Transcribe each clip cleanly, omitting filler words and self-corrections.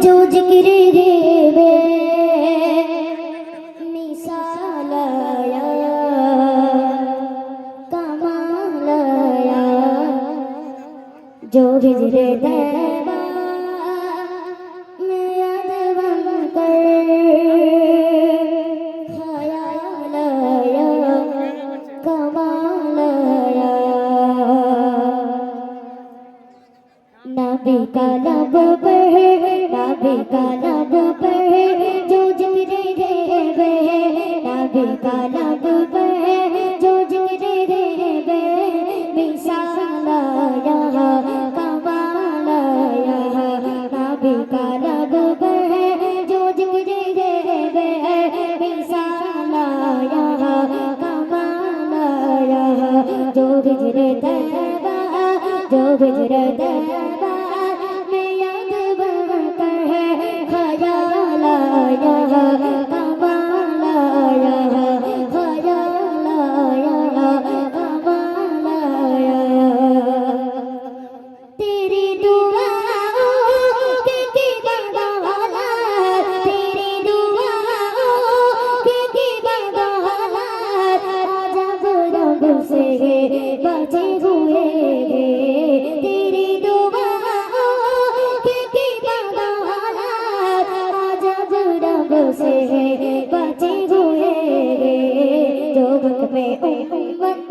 जो जिक्र देवे मिसालाया कमालाया जो हिजर देवा याद बन कर खयालाया कमालाया नबी का लब पर नबी का लब पर जो जिक्र देवे नबी का लब पर जो जिक्र देवे मिसालाया कमालाया नबी का लब पर जो जिक्र देवे मिसालाया कमालाया जो हिजर देवा जो हिजर देवा मैं याद बनकर है खयालाया कमालाया खयालाया कमालाया तेरी दुआओं की बदौलत तेरी दुआओं की बदौलत अजब रब से बचे हुए तेरी दुआओं की बदौलत अजब रब से बचे हुए जो वक्त में उम्मत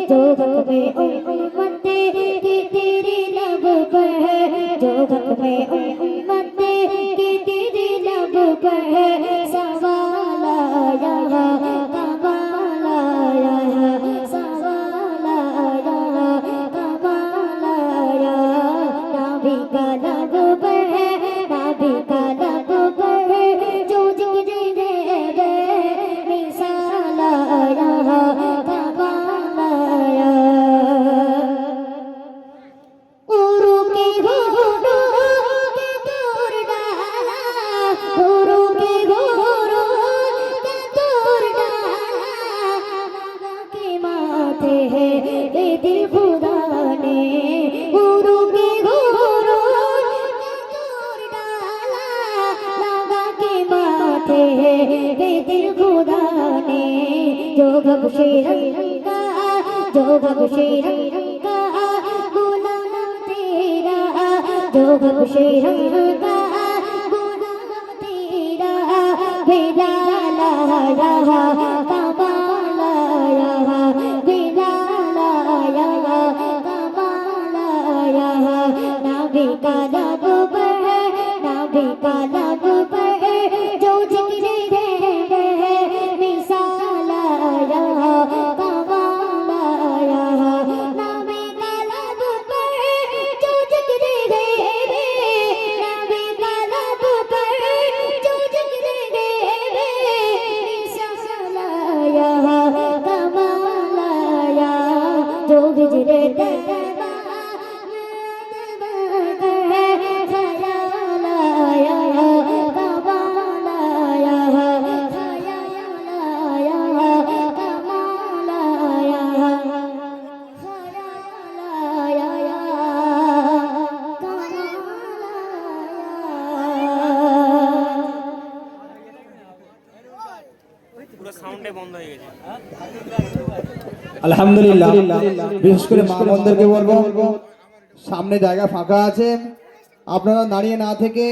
जो वक्त में उम्मत की तेरी लब पर जो वक्त में उम्मत की तेरी लब पर सवाल आया कमाल आया सवाल आया कमाल आया नबी का लब पर नबी का लब पर जो जिक्र देवे मिसाल आया कमाल आया गुरु के गुरु के दूर डाला गुरु के गुरु के दूर डाला लगा के माथे है ये दिल खुदा ने गुरु के गुरु के दूर डाला लगा के माथे है ये दिल खुदा ने जो बख्शे रंगा जो बख्शे रंगा गुलाम तेरा जो बख्शे रंगा गुलाम तेरा बिलालाया कमालाया बिलालाया कमालाया नबी का लब पर नबी का लब पर जो जिक्र देवे मिसालाया कमालाया नबी का लब पर जो जिक्र देवे नबी का लब पर जो जिक्र देवे मिसालाया कमालाया जो हिजर देवा खयालाया कमालाया खयालाया कमालाया खयालाया পুরো সাউন্ডে বন্ধ হয়ে গেছে আলহামদুলিল্লাহ বিশেষ করে মা বোনদেরকে বলবো সামনে জায়গা ফাঁকা আছে আপনারা দাঁড়িয়ে না থেকে